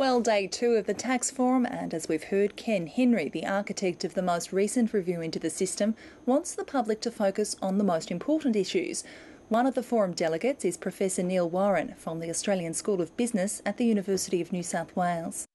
Well, day two of the tax forum, and as we've heard, Ken Henry, the architect of the most recent review into the system, wants the public to focus on the most important issues. One of the forum delegates is Professor Neil Warren from the Australian School of Business at the University of New South Wales.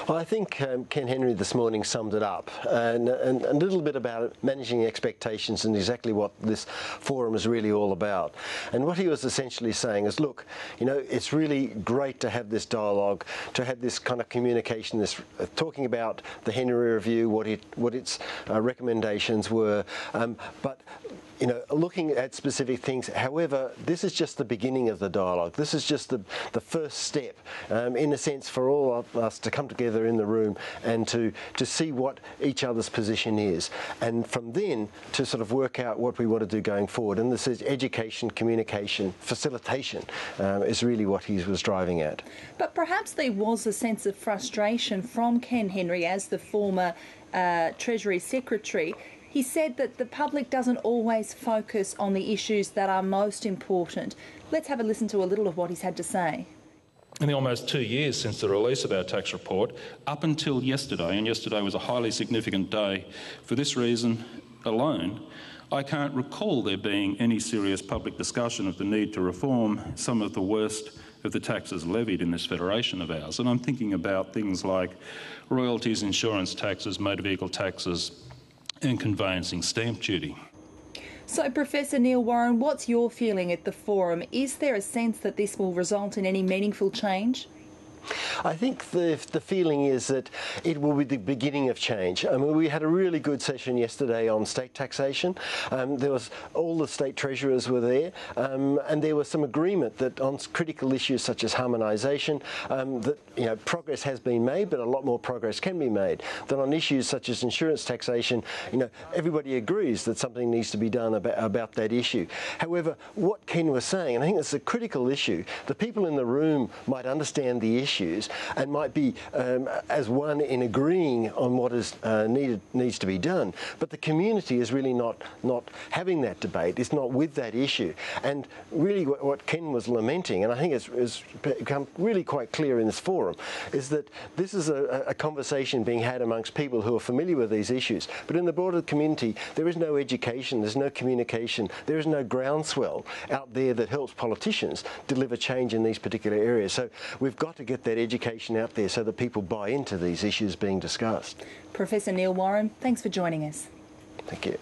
Well, I think Ken Henry this morning summed it up, and a little bit about managing expectations and exactly what this forum is really all about. And what he was essentially saying is, look, you know, it's really great to have this dialogue, to have this kind of communication, this talking about the Henry Review, what its recommendations were, but you know, looking at specific things. However, this is just the beginning of the dialogue. This is just the first step, in a sense, for all of us to come together in the room and to see what each other's position is. And from then to sort of work out what we want to do going forward. And this is education, communication, facilitation is really what he was driving at. But perhaps there was a sense of frustration from Ken Henry as the former Treasury Secretary. He said that the public doesn't always focus on the issues that are most important. Let's have a listen to a little of what he's had to say. In the almost 2 years since the release of our tax report, up until yesterday, and yesterday was a highly significant day for this reason alone, I can't recall there being any serious public discussion of the need to reform some of the worst of the taxes levied in this federation of ours. And I'm thinking about things like royalties, insurance taxes, motor vehicle taxes, and conveyancing stamp duty. So, Professor Neil Warren, what's your feeling at the forum? Is there a sense that this will result in any meaningful change? I think the feeling is that it will be the beginning of change. I mean, we had a really good session yesterday on state taxation. There was all the state treasurers were there, and there was some agreement that on critical issues such as harmonisation, that progress has been made, but a lot more progress can be made. That on issues such as insurance taxation, everybody agrees that something needs to be done about that issue. However, what Ken was saying, and I think it's a critical issue, the people in the room might understand the issue and might be as one in agreeing on what is needs to be done, but the community is really not having that debate. It's not with that issue. And really what Ken was lamenting, and I think it's become really quite clear in this forum, is that this is a conversation being had amongst people who are familiar with these issues, but in the broader community there is no education, there's no communication, there is no groundswell out there that helps politicians deliver change in these particular areas. So we've got to get that education out there so that people buy into these issues being discussed. Professor Neil Warren, thanks for joining us. Thank you.